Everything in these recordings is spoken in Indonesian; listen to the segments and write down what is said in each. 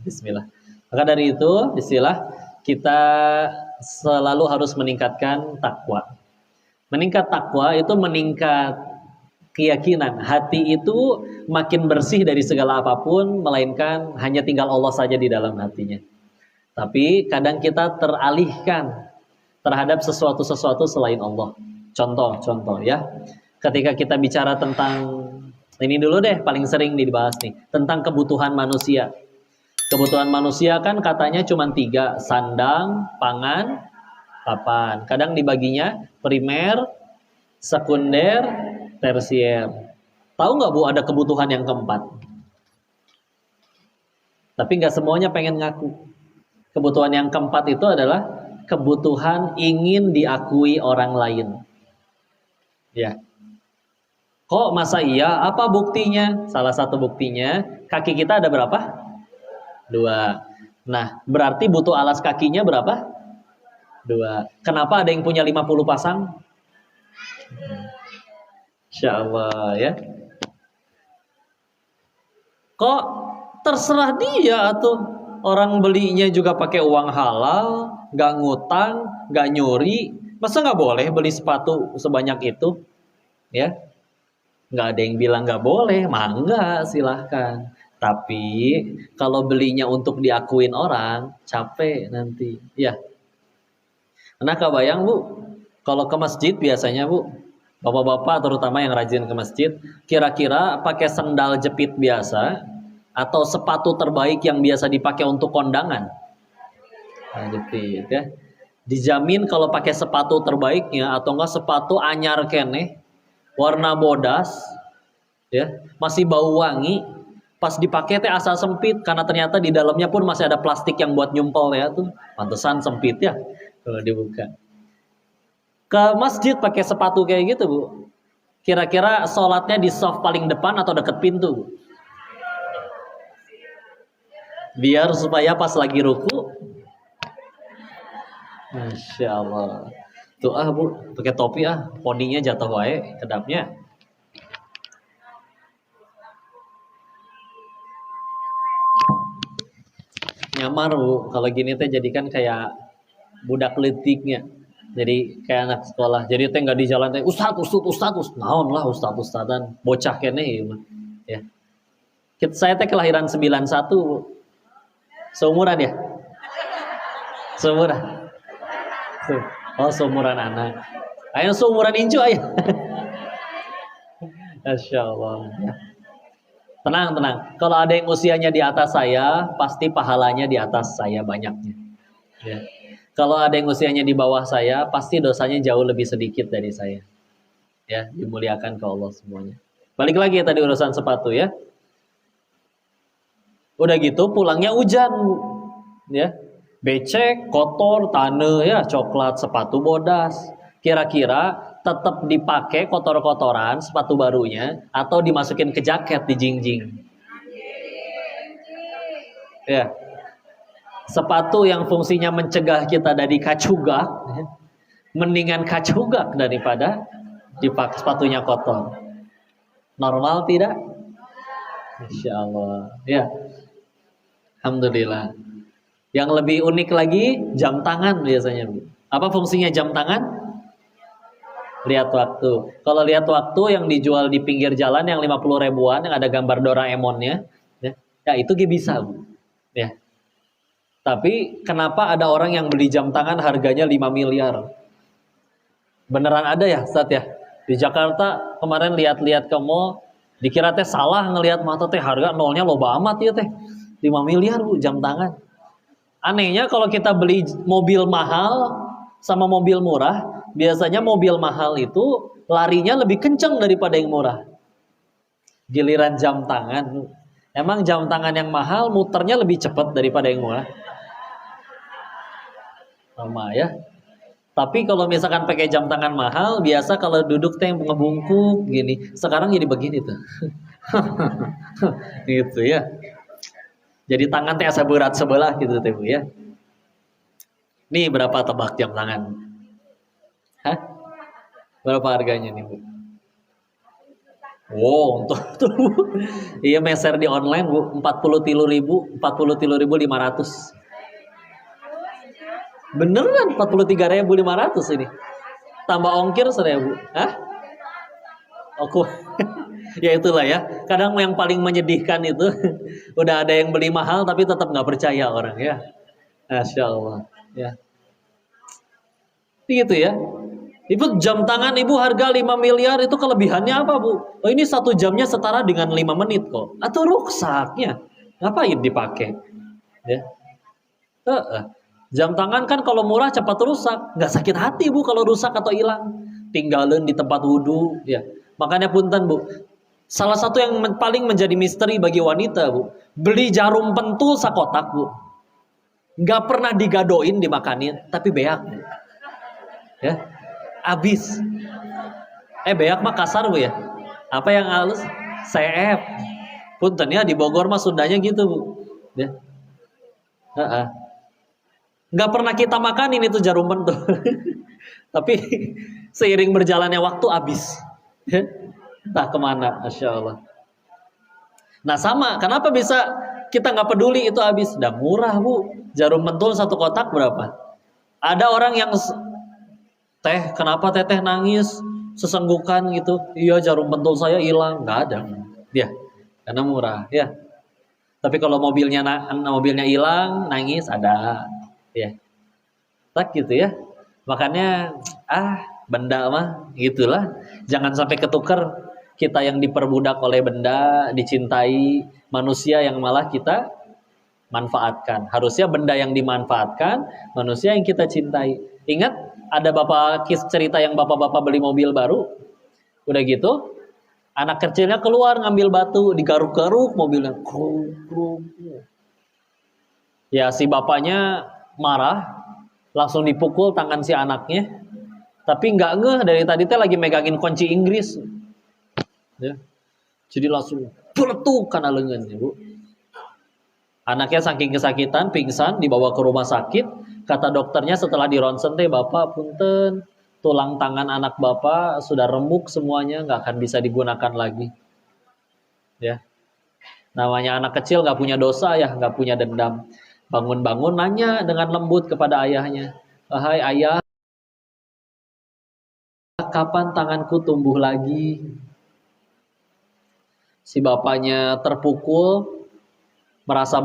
Bismillah. Maka dari itu, bismillah, kita selalu harus meningkatkan takwa. Meningkat takwa itu meningkat keyakinan. Hati itu makin bersih dari segala apapun, melainkan hanya tinggal Allah saja di dalam hatinya. Tapi kadang kita teralihkan terhadap sesuatu-sesuatu selain Allah. Contoh ya. Ketika kita bicara tentang ini dulu deh, paling sering dibahas nih, tentang kebutuhan manusia. Kebutuhan manusia kan katanya cuma 3, sandang, pangan, papan. Kadang dibaginya primer, sekunder, tersier. Tahu nggak Bu ada kebutuhan yang keempat? Tapi nggak semuanya pengen ngaku. Kebutuhan yang keempat itu adalah kebutuhan ingin diakui orang lain. Ya. Kok masa iya? Apa buktinya? Salah satu buktinya, kaki kita ada berapa? 2. Nah, berarti butuh alas kakinya berapa? 2. Kenapa ada yang punya 50 pasang? Insya Allah ya. Kok terserah dia atau orang belinya juga pakai uang halal, gak ngutang, gak nyuri. Masa gak boleh beli sepatu sebanyak itu? Ya, gak ada yang bilang gak boleh, mangga silahkan. Tapi kalau belinya untuk diakuin orang, capek nanti. Ya. Nah, kebayang Bu, kalau ke masjid biasanya Bu, bapak-bapak terutama yang rajin ke masjid, kira-kira pakai sendal jepit biasa atau sepatu terbaik yang biasa dipakai untuk kondangan? Nah, jepit ya. Dijamin kalau pakai sepatu terbaiknya atau enggak sepatu anyar keneh, warna bodas, ya, masih bau wangi. Pas dipakai teh asa sempit karena ternyata di dalamnya pun masih ada plastik yang buat nyumpel ya tuh. Pantesan sempit ya kalau dibuka. Ke masjid pakai sepatu kayak gitu Bu. Kira-kira sholatnya di saf paling depan atau deket pintu Bu? Biar supaya pas lagi ruku. Masya Allah. Tuh Bu, pakai topi poninya jatuh wae kedapnya. Nyamar Bu, kalau gini teh jadikan kayak budak letiknya. Jadi kayak anak sekolah. Jadi teh nggak di jalan teh ustad, naon lah ustadan bocah kene ya. Saya teh kelahiran 91 Bu. Seumuran ya? Seumuran. Oh, seumuran anak. Ayo seumuran incu ayo. Masya Allah. Tenang. Kalau ada yang usianya di atas saya, pasti pahalanya di atas saya banyaknya. Ya. Kalau ada yang usianya di bawah saya, pasti dosanya jauh lebih sedikit dari saya. Ya, dimuliakan ke Allah semuanya. Balik lagi tadi urusan sepatu ya. Udah gitu pulangnya hujan, ya. Becek, kotor, tanah ya, coklat, sepatu bodas. Kira-kira tetap dipakai kotor-kotoran sepatu barunya atau dimasukin ke jaket di jingjing? Ya. Sepatu yang fungsinya mencegah kita dari kacugak, ya, mendingan kacugak daripada dipakai sepatunya kotor. Normal tidak? Insya Allah. Ya. Alhamdulillah. Yang lebih unik lagi jam tangan biasanya Bu. Apa fungsinya jam tangan? Lihat waktu. Kalau lihat waktu yang dijual di pinggir jalan yang 50 ribuan yang ada gambar Doraemonnya, ya itu bisa Bu. Ya. Tapi kenapa ada orang yang beli jam tangan harganya 5 miliar? Beneran ada ya, Ustaz ya? Di Jakarta kemarin lihat-lihat ke mall, dikira teh salah ngelihat mata teh harga nolnya loba amat ya teh. 5 miliar Bu jam tangan. Anehnya kalau kita beli mobil mahal sama mobil murah, biasanya mobil mahal itu larinya lebih kenceng daripada yang murah. Giliran jam tangan, emang jam tangan yang mahal muternya lebih cepat daripada yang murah? Sama ya. Tapi kalau misalkan pakai jam tangan mahal, biasa kalau duduk teh ngebungkuk gini. Sekarang jadi begini tuh. Gitu ya. Jadi tangan teh asa berat sebelah gitu teh Bu ya. Nih berapa tebak jam tangan? Hah? Berapa harganya nih Bu? Wow, untuk tuh. Iya meser di online Bu, 43.500. Beneran 43.500 ini. Tambah ongkir 1.000. Hah? Aku ya itulah ya. Kadang yang paling menyedihkan itu udah ada yang beli mahal tapi tetap nggak percaya orang ya. Masya Allah. Ya. Gitu ya. Ibu jam tangan ibu harga 5 miliar itu kelebihannya apa Bu? Oh ini 1 jamnya setara dengan 5 menit kok. Atau ruksaknya. Ngapain dipakai? Ya. Jam tangan kan kalau murah cepat rusak. Nggak sakit hati Bu kalau rusak atau hilang. Tinggalin di tempat wudhu. Ya. Makanya punten Bu. Salah satu yang paling menjadi misteri bagi wanita Bu. Beli jarum pentul sakotak Bu. Nggak pernah digadoin dimakanin. Tapi beak Bu. Ya. Abis. Beak mah kasar Bu ya. Apa yang halus? Seep. Punten ya di Bogor mah Sundanya gitu Bu. Ya. Nggak pernah kita makanin itu jarum pentul. Tapi seiring berjalannya waktu habis. Ya. Entah kemana, Masya Allah. Nah sama, kenapa bisa kita nggak peduli itu habis? Udah murah Bu. Jarum pentul 1 kotak berapa? Ada orang yang kenapa teteh nangis sesenggukan gitu? Iya jarum pentul saya hilang, nggak ada. Ya, karena murah. Ya. Tapi kalau mobilnya hilang, nangis ada. Ya, tak gitu ya. Makanya benda mah gitulah. Jangan sampai ketukar kita yang diperbudak oleh benda, dicintai manusia yang malah kita manfaatkan. Harusnya benda yang dimanfaatkan, manusia yang kita cintai. Ingat ada cerita yang bapak-bapak beli mobil baru. Udah gitu, anak kecilnya keluar ngambil batu, digaruk-garuk mobilnya. Ya si bapaknya marah, langsung dipukul tangan si anaknya. Tapi nggak ngeh dari tadi teh lagi megangin kunci Inggris. Ya. Jadi langsung peletuk karena lengannya Bu. Anaknya saking kesakitan, pingsan, dibawa ke rumah sakit. Kata dokternya setelah dironsen teh, Bapak punten, tulang tangan anak Bapak sudah remuk semuanya, nggak akan bisa digunakan lagi. Ya, namanya anak kecil nggak punya dosa ya, nggak punya dendam. Bangun-bangun nanya dengan lembut kepada ayahnya, "Wahai ayah, kapan tanganku tumbuh lagi?" Si bapaknya terpukul, merasa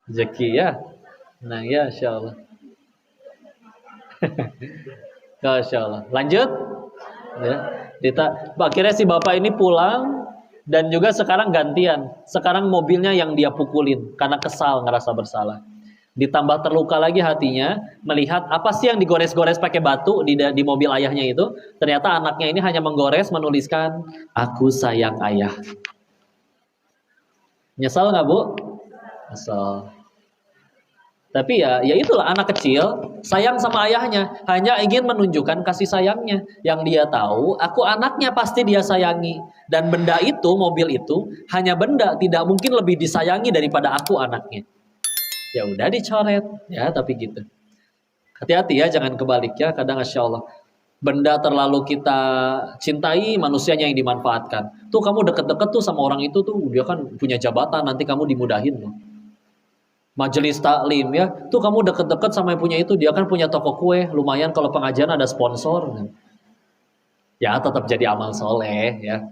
rezeki ya. Nah ya, Insya Allah. Masya Allah. Lanjut. Ya. Akhirnya si bapak ini pulang dan juga sekarang gantian. Sekarang mobilnya yang dia pukulin karena kesal, ngerasa bersalah. Ditambah terluka lagi hatinya melihat apa sih yang digores-gores pakai batu di mobil ayahnya itu. Ternyata anaknya ini hanya menggores, menuliskan, "Aku sayang ayah." Nyesal nggak Bu? Nyesal. Tapi ya itulah anak kecil sayang sama ayahnya, hanya ingin menunjukkan kasih sayangnya. Yang dia tahu, aku anaknya pasti dia sayangi. Dan benda itu, mobil itu, hanya benda, tidak mungkin lebih disayangi daripada aku anaknya. Ya udah dicoret, ya tapi gitu. Hati-hati ya, jangan kebalik ya. Kadang Masya Allah, benda terlalu kita cintai, manusianya yang dimanfaatkan. Tuh kamu deket-deket tuh sama orang itu tuh, dia kan punya jabatan, nanti kamu dimudahin loh. Majelis taklim ya, tuh kamu deket-deket sama yang punya itu, dia kan punya toko kue, lumayan kalau pengajian ada sponsor. Ya tetap jadi amal soleh ya.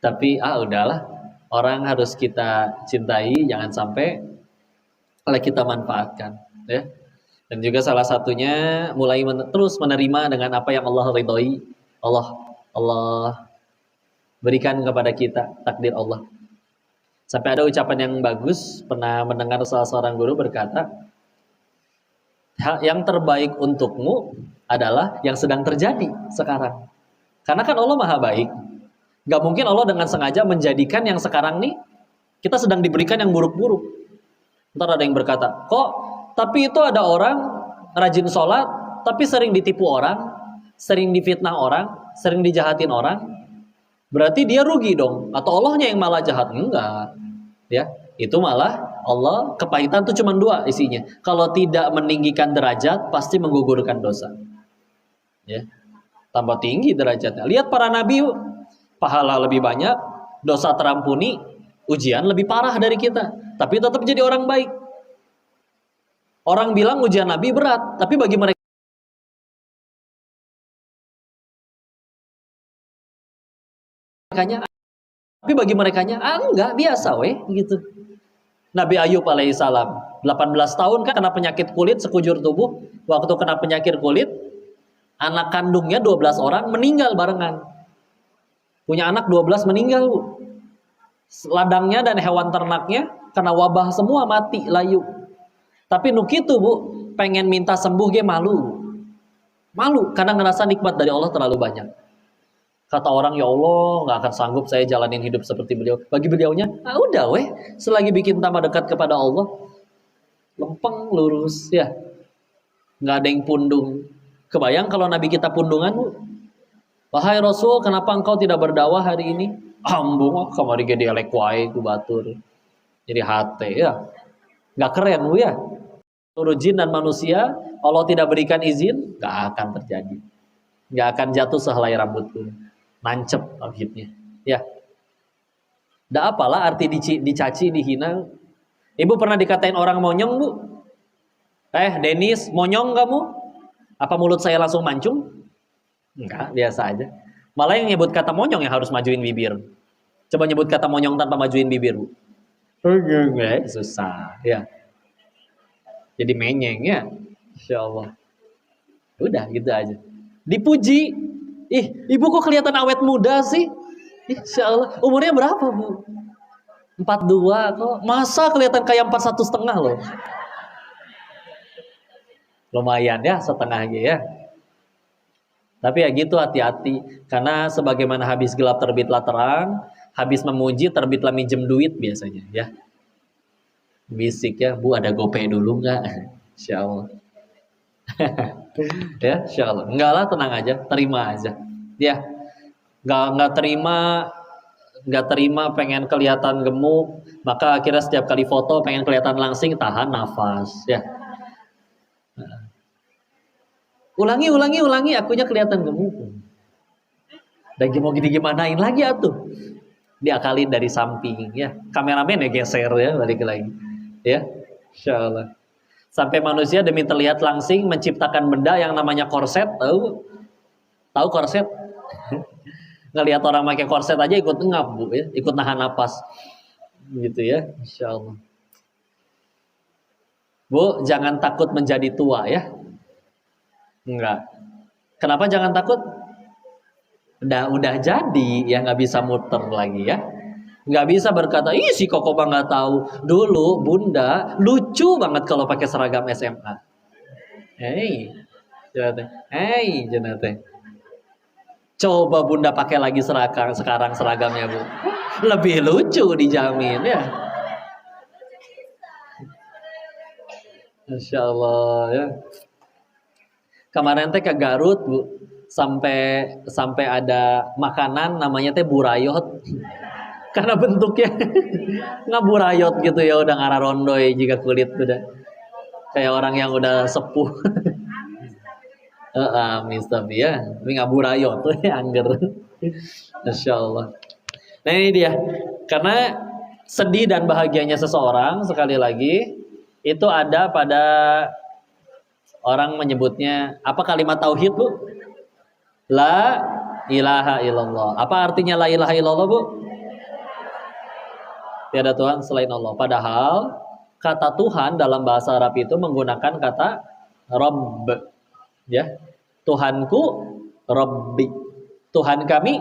Tapi udahlah, orang harus kita cintai, jangan sampai kita manfaatkan ya. Dan juga salah satunya mulai terus menerima dengan apa yang Allah ridhoi, Allah berikan kepada kita, takdir Allah. Sampai ada ucapan yang bagus, pernah mendengar salah seorang guru berkata, yang terbaik untukmu adalah yang sedang terjadi sekarang. Karena kan Allah maha baik. Gak mungkin Allah dengan sengaja menjadikan yang sekarang nih, kita sedang diberikan yang buruk-buruk. Ntar ada yang berkata, kok tapi itu ada orang rajin sholat, tapi sering ditipu orang, sering difitnah orang, sering dijahatin orang. Berarti dia rugi dong, atau Allahnya yang malah jahat? Enggak. Ya, itu malah Allah, kepahitan itu cuma dua isinya. Kalau tidak meninggikan derajat, pasti menggugurkan dosa. Ya, tambah tinggi derajatnya. Lihat para nabi, pahala lebih banyak, dosa terampuni, ujian lebih parah dari kita, tapi tetap jadi orang baik. Orang bilang ujian nabi berat, tapi bagi mereka enggak, biasa weh gitu. Nabi Ayub alaihissalam 18 tahun kan kena penyakit kulit sekujur tubuh. Waktu kena penyakit kulit, anak kandungnya 12 orang meninggal barengan. Punya anak 12 meninggal, Bu. Ladangnya dan hewan ternaknya kena wabah semua, mati layu. Tapi nukitu, Bu, pengen minta sembuh ge malu. Malu karena ngerasa nikmat dari Allah terlalu banyak. Kata orang, ya Allah, nggak akan sanggup saya jalanin hidup seperti beliau. Bagi beliaunya, udah weh, selagi bikin tambah dekat kepada Allah, lempeng lurus ya, nggak ada yang pundung. Kebayang kalau Nabi kita pundungan, Bu. Wahai Rasul, kenapa engkau tidak berdakwah hari ini? Ambung, kamari ge dielek wae ku batur. Jadi hati ya, nggak keren Bu ya. Seluruh jin dan manusia, Allah tidak berikan izin, nggak akan terjadi, nggak akan jatuh sehelai rambut pun. Nancep tauhidnya ya. Dah apalah arti dicaci, dihina. Ibu pernah dikatain orang monyong, Bu? Denis, monyong kamu? Apa mulut saya langsung mancung? Enggak, biasa aja. Malah yang nyebut kata monyong yang harus majuin bibir. Coba nyebut kata monyong tanpa majuin bibir, Bu. Susah ya. Jadi menyeng ya. Insyaallah. Udah gitu aja. Dipuji. Ibu kok kelihatan awet muda sih? Insyaallah. Umurnya berapa, Bu? 42 kok. Masa kelihatan kayak 41,5 loh. Lumayan ya, setengah aja ya. Tapi ya gitu, hati-hati. Karena sebagaimana habis gelap terbitlah terang, habis memuji terbitlah minjem duit biasanya ya. Bisik ya, Bu ada GoPay dulu nggak? Insyaallah. Ya, insyaallah. Enggak lah, tenang aja, terima aja. Ya, nggak terima pengen kelihatan gemuk, maka akhirnya setiap kali foto pengen kelihatan langsing, tahan nafas. Ya. Ulangi, akunya kelihatan gemuk. Dan mau gimanain lagi atuh? Diakalin dari samping ya. Kameramen ya geser ya, balik lagi. Ya, insyaallah. Sampai manusia demi terlihat langsing menciptakan benda yang namanya korset, tahu korset? Ngelihat orang pakai korset aja ikut ngap, Bu ya, ikut nahan napas. Gitu ya, insyaallah. Bu, jangan takut menjadi tua ya. Enggak. Kenapa jangan takut? Udah jadi ya, nggak bisa muter lagi ya. Nggak bisa berkata, si Koko mah nggak tahu. Dulu Bunda lucu banget kalau pakai seragam SMA. Jenate. Coba Bunda pakai lagi sekarang seragamnya, Bu. Lebih lucu dijamin ya. Masya Allah ya. Kemarin teh ke Garut, Bu. Sampai ada makanan namanya teh burayot. Karena bentuknya ngaburayot gitu ya, udah ngararondoy jika kulit udah kayak orang yang udah sepuh. Tapi ya, tapi ngaburayot tuh ya angger. Masya Allah. Nah ini dia, karena sedih dan bahagianya seseorang sekali lagi itu ada pada orang menyebutnya apa kalimat tauhid, Bu? La ilaha illallah. Apa artinya la ilaha illallah, Bu? Tiada Tuhan selain Allah. Padahal kata Tuhan dalam bahasa Arab itu menggunakan kata Rabb. Ya. Tuhanku Rabbi. Tuhan kami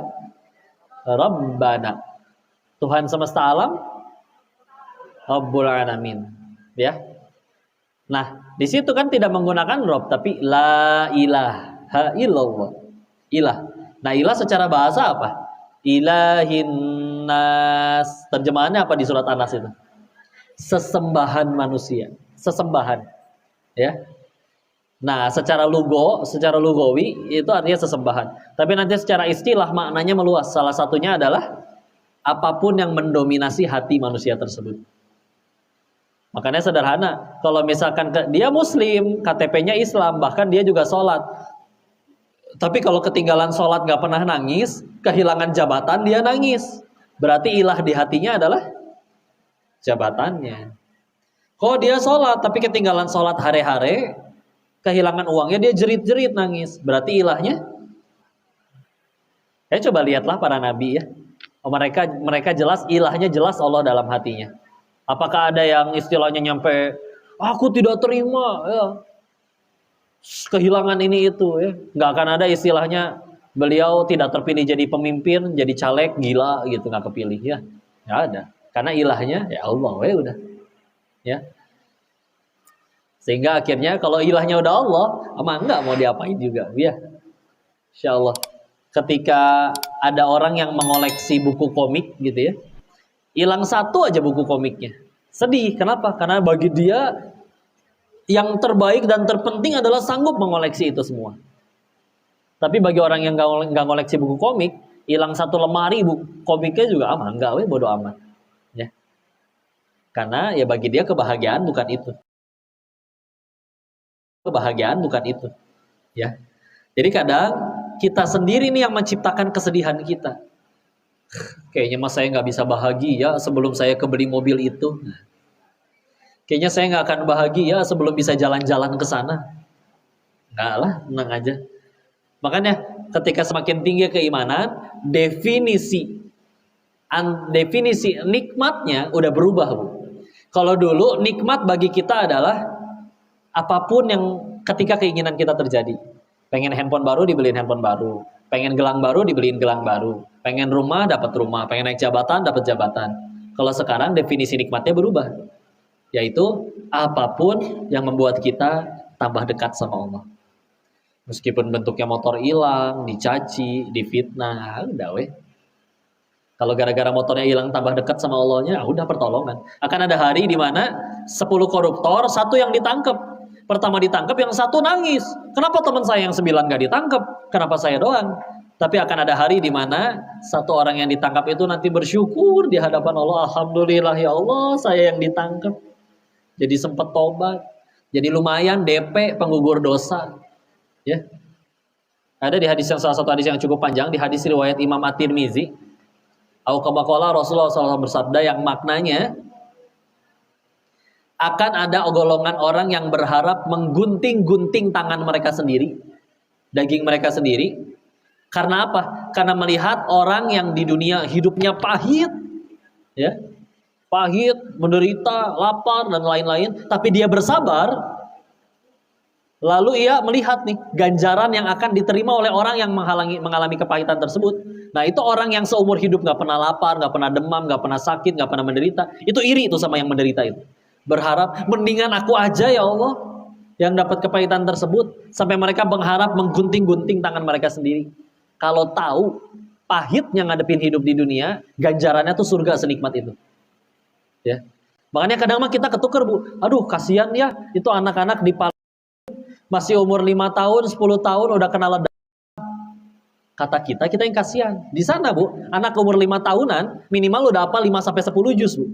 Rabbana. Tuhan semesta alam Rabbul Alamin. Ya. Nah, di situ kan tidak menggunakan Rabb tapi la ilaha illallah. Ilah. Nah, ilah secara bahasa apa? Ilahin nas. Terjemahannya apa di surat An-Nas itu? Sesembahan manusia, sesembahan. Ya. Nah, secara lugawi itu artinya sesembahan. Tapi nanti secara istilah maknanya meluas. Salah satunya adalah apapun yang mendominasi hati manusia tersebut. Makanya sederhana, kalau misalkan dia muslim, KTP-nya Islam, bahkan dia juga sholat. Tapi kalau ketinggalan sholat gak pernah nangis, kehilangan jabatan dia nangis. Berarti ilah di hatinya adalah jabatannya. Kalau dia sholat, tapi ketinggalan sholat hare-hare, kehilangan uangnya dia jerit-jerit nangis. Berarti ilahnya, ya coba lihatlah para nabi ya. Mereka jelas, ilahnya jelas Allah dalam hatinya. Apakah ada yang istilahnya nyampe aku tidak terima ya, kehilangan ini itu ya. Nggak akan ada istilahnya beliau tidak terpilih jadi pemimpin, jadi caleg gila gitu, nggak kepilih ya. Nggak ada. Karena ilahnya ya Allah ya udah. Ya. Sehingga akhirnya kalau ilahnya udah Allah, emang nggak mau diapain juga ya. Insya Allah. Ketika ada orang yang mengoleksi buku komik gitu ya, hilang satu aja buku komiknya, sedih. Kenapa? Karena bagi dia yang terbaik dan terpenting adalah sanggup mengoleksi itu semua. Tapi bagi orang yang nggak ngoleksi buku komik, hilang satu lemari buku komiknya juga aman, nggak, bodo amat. Ya. Karena ya bagi dia kebahagiaan bukan itu. Kebahagiaan bukan itu. Ya. Jadi kadang kita sendiri nih yang menciptakan kesedihan kita. Kayaknya mas saya nggak bisa bahagia sebelum saya kebeli mobil itu. Kayaknya saya nggak akan bahagia sebelum bisa jalan-jalan ke sana. Nggak lah, tenang aja. Makanya ketika semakin tinggi keimanan, definisi nikmatnya udah berubah, Bu. Kalau dulu nikmat bagi kita adalah apapun yang ketika keinginan kita terjadi. Pengen handphone baru dibeliin handphone baru, pengen gelang baru dibeliin gelang baru, pengen rumah dapat rumah, pengen naik jabatan dapat jabatan. Kalau sekarang definisi nikmatnya berubah, yaitu apapun yang membuat kita tambah dekat sama Allah. Meskipun bentuknya motor hilang, dicaci, difitnah, udah weh. Kalau gara-gara motornya hilang tambah dekat sama Allahnya, udah pertolongan. Akan ada hari di mana 10 koruptor, satu yang ditangkap. Pertama ditangkap, yang satu nangis. Kenapa teman saya yang 9 gak ditangkap? Kenapa saya doang? Tapi akan ada hari di mana satu orang yang ditangkap itu nanti bersyukur di hadapan Allah. Alhamdulillah ya Allah, saya yang ditangkap. Jadi sempat tobat. Jadi lumayan DP penggugur dosa. Ya. Ada di hadis yang salah satu hadis yang cukup panjang, di hadis riwayat Imam At-Tirmizi. Au kama qala Rasulullah SAW bersabda yang maknanya akan ada golongan orang yang berharap menggunting-gunting tangan mereka sendiri, daging mereka sendiri. Karena apa? Karena melihat orang yang di dunia hidupnya pahit, ya, pahit, menderita, lapar dan lain-lain, tapi dia bersabar. Lalu ia melihat nih ganjaran yang akan diterima oleh orang yang mengalami kepahitan tersebut. Nah itu orang yang seumur hidup nggak pernah lapar, nggak pernah demam, nggak pernah sakit, nggak pernah menderita. Itu iri itu sama yang menderita itu. Berharap mendingan aku aja ya Allah yang dapat kepahitan tersebut, sampai mereka berharap menggunting-gunting tangan mereka sendiri. Kalau tahu pahitnya ngadepin hidup di dunia, ganjarannya tuh surga senikmat itu. Ya. Makanya kadang mah kita ketukar, Bu. Aduh, kasihan ya itu anak-anak di masih umur 5 tahun, 10 tahun udah kena ledak. Kata kita yang kasihan. Di sana, Bu, anak umur 5 tahunan minimal udah apa 5 sampai 10 juz, Bu.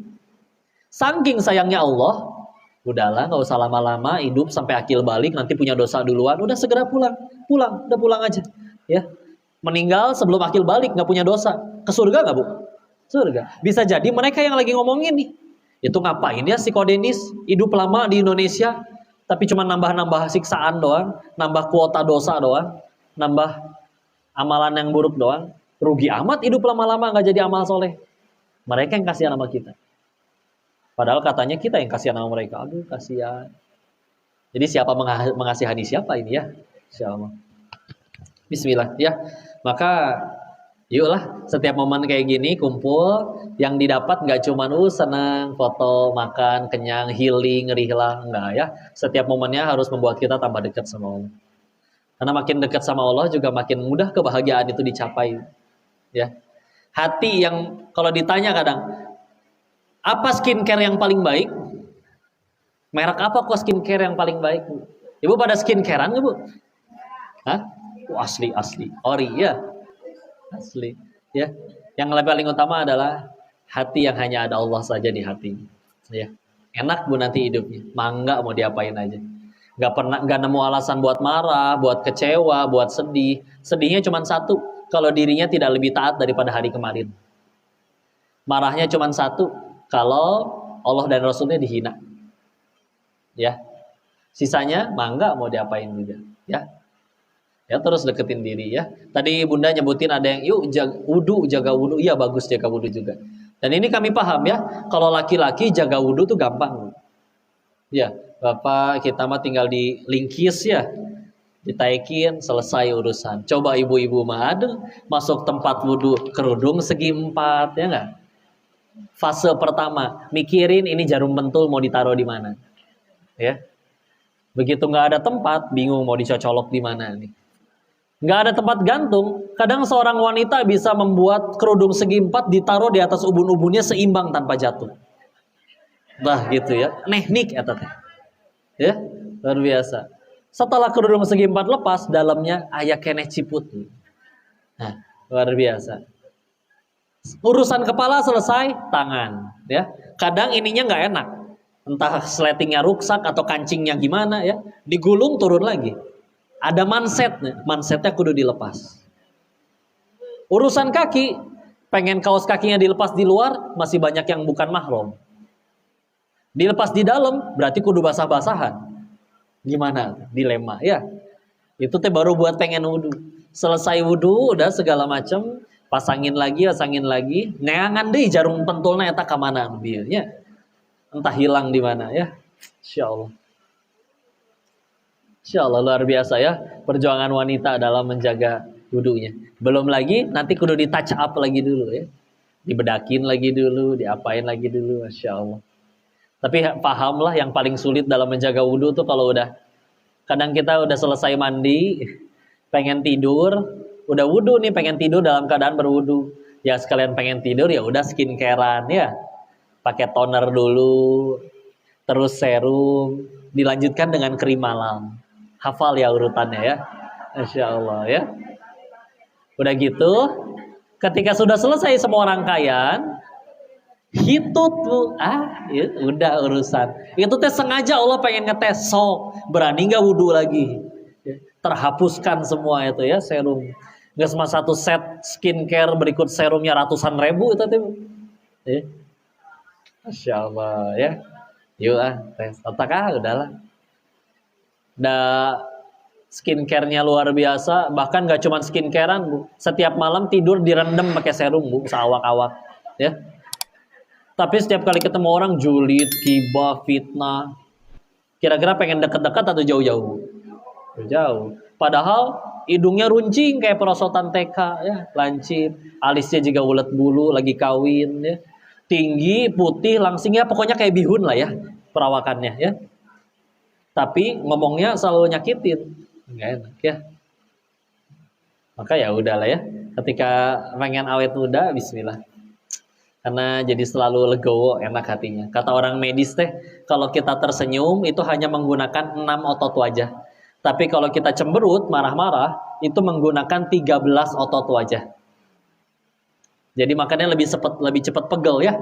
Saking sayangnya Allah, udahlah nggak usah lama-lama hidup sampai akil balik, nanti punya dosa duluan, udah segera pulang, udah pulang aja, ya. Meninggal sebelum akil balik, nggak punya dosa, ke surga nggak, Bu? Surga. Bisa jadi mereka yang lagi ngomongin nih, itu ngapain ya si Kodenis hidup lama di Indonesia, tapi cuma nambah-nambah siksaan doang, nambah kuota dosa doang, nambah amalan yang buruk doang, rugi amat hidup lama-lama nggak jadi amal soleh. Mereka yang kasihan sama kita. Padahal katanya kita yang kasihan sama mereka. Aduh, kasihan. Jadi siapa mengasihani siapa ini ya? Insyaallah. Bismillah ya. Maka yuklah setiap momen kayak gini kumpul, yang didapat nggak cuma senang, foto, makan, kenyang, healing, rihlah, enggak ya. Setiap momennya harus membuat kita tambah dekat sama Allah. Karena makin dekat sama Allah juga makin mudah kebahagiaan itu dicapai. Ya. Hati yang kalau ditanya kadang, apa skincare yang paling baik? Merek apa kok skincare yang paling baik? Ibu pada skincarean nggak, Bu? Hah? Asli. Ori ya. Asli. Ya. Yang paling utama adalah hati yang hanya ada Allah saja di hati. Ya. Enak Bu nanti hidupnya. Mangga mau diapain aja. Nggak nemu alasan buat marah, buat kecewa, buat sedih. Sedihnya cuma satu, kalau dirinya tidak lebih taat daripada hari kemarin. Marahnya cuma satu, kalau Allah dan Rasulnya dihina. Ya. Sisanya mangga mau diapain juga, ya. Ya terus deketin diri ya. Tadi Bunda nyebutin ada yang yuk jaga wudu. Iya bagus jaga wudu juga. Dan ini kami paham ya, kalau laki-laki jaga wudu tuh gampang. Ya, Bapak kita mah tinggal di lingkis ya. Ditaikin selesai urusan. Coba ibu-ibu mah aduh, masuk tempat wudu kerudung segi 4 ya enggak? Fase pertama, mikirin ini jarum pentul mau ditaruh di mana. Ya. Begitu nggak ada tempat, bingung mau dicocolok di mana nih. Nggak ada tempat gantung. Kadang seorang wanita bisa membuat kerudung segi 4 ditaruh di atas ubun-ubunnya seimbang tanpa jatuh. Nah gitu ya, teknik ya teh. Ya, luar biasa. Setelah kerudung segi 4 lepas, dalamnya aya keneh ciput. Nah, luar biasa. Urusan kepala selesai, tangan. Ya, kadang ininya nggak enak. Entah sletingnya rusak atau kancingnya gimana ya, digulung turun lagi. Ada mansetnya kudu dilepas. Urusan kaki, pengen kaos kakinya dilepas di luar, masih banyak yang bukan mahram. Dilepas di dalam, berarti kudu basah-basahan. Gimana? Dilema ya. Itu teh baru buat pengen wudu. Selesai wudu, udah segala macam, pasangin lagi, neangan deh jarum pentulna eta ka mana bieunya. Entah hilang di mana ya. Insyaallah. Insyaallah luar biasa ya perjuangan wanita dalam menjaga wudunya. Belum lagi nanti kudu di touch up lagi dulu ya. Dibedakin lagi dulu, diapain lagi dulu, Masya Allah. Tapi pahamlah yang paling sulit dalam menjaga wudu tuh kalau udah kadang kita udah selesai mandi, pengen tidur, udah wudu nih pengen tidur dalam keadaan berwudu. Ya sekalian pengen tidur ya udah skincarean ya. Pakai toner dulu, terus serum, dilanjutkan dengan krim malam. Hafal ya urutannya ya. Masya Allah ya. Udah gitu, ketika sudah selesai semua rangkaian, hitut bu, ya, udah urusan. Itu teh sengaja Allah pengen ngetes, sok berani nggak wudhu lagi? Terhapuskan semua itu ya serum. Nggak cuma satu set skincare berikut serumnya ratusan ribu itu tuh. Ya. Masya Allah ya. Yuk tes otak udahlah. Skincare-nya luar biasa, bahkan nggak cuma skincarean bu. Setiap malam tidur direndam pakai serum bu, seawak-awak ya. Tapi setiap kali ketemu orang julid, gibah, fitnah. Kira-kira pengen deket-deket atau jauh-jauh? Jauh. Padahal hidungnya runcing kayak perosotan TK ya, lancip. Alisnya juga ulet bulu, lagi kawin ya. Tinggi, putih, langsingnya pokoknya kayak bihun lah ya perawakannya ya. Tapi ngomongnya selalu nyakitin, nggak enak ya. Maka ya udahlah ya. Ketika pengen awet muda, Bismillah. Karena jadi selalu legowo, enak hatinya. Kata orang medis teh, kalau kita tersenyum itu hanya menggunakan 6 otot wajah. Tapi kalau kita cemberut, marah-marah, itu menggunakan 13 otot wajah. Jadi makanya lebih cepat pegel ya.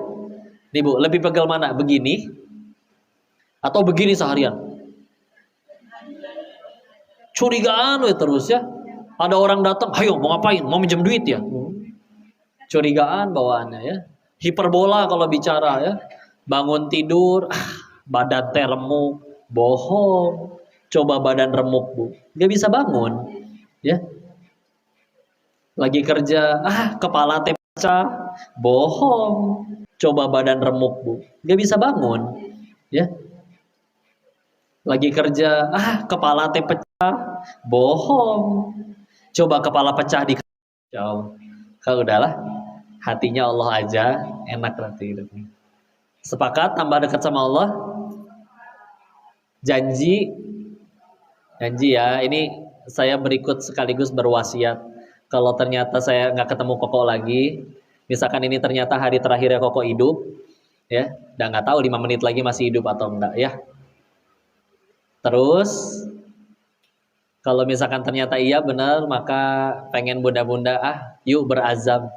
Nih Bu, lebih pegel mana? Begini atau begini seharian? Curigaan we terus ya. Ada orang datang, "Ayo mau ngapain? Mau minjem duit ya?" Curigaan bawaannya ya. Hiperbola kalau bicara ya. Bangun tidur, badan teh remuk, bohong. Coba badan remuk Bu, gak bisa bangun ya. Lagi kerja, kepala teh pecah, bohong. Coba badan remuk Bu, gak bisa bangun ya. Lagi kerja, kepala teh pecah, bohong. Coba kepala pecah di jauh. Kalau udahlah, hatinya Allah aja, enak nanti hidupnya. Sepakat tambah dekat sama Allah. Janji ya, ini saya berikut sekaligus berwasiat. Kalau ternyata saya nggak ketemu Koko lagi, misalkan ini ternyata hari terakhirnya Koko hidup, ya, dan nggak tahu 5 menit lagi masih hidup atau enggak ya. Terus kalau misalkan ternyata iya benar, maka pengen bunda-bunda yuk berazam.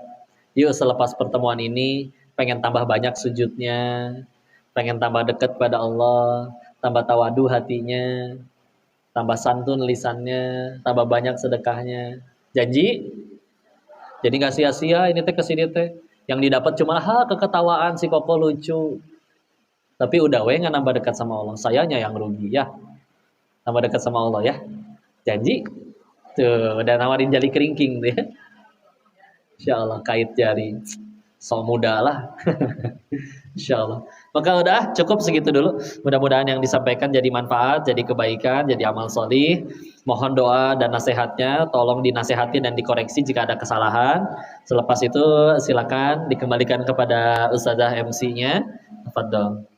Yuk selepas pertemuan ini pengen tambah banyak sujudnya, pengen tambah dekat pada Allah, tambah tawadu hatinya, tambah santun lisannya, tambah banyak sedekahnya. Janji? Jadi nggak sia-sia ini teh kesini teh. Yang didapat cuma keketawaan si Koko lucu. Tapi udah we nggak nambah dekat sama Allah. Sayanya yang rugi ya. Nambah dekat sama Allah ya. Janji? Tuh, udah nawarin jari keringking tuh ya. Insya Allah kait jari. So muda lah. Insya Allah. Maka udah cukup segitu dulu. Mudah-mudahan yang disampaikan jadi manfaat, jadi kebaikan, jadi amal solih. Mohon doa dan nasihatnya. Tolong dinasehati dan dikoreksi jika ada kesalahan. Selepas itu silakan dikembalikan kepada Ustazah MC-nya. Tafadhol.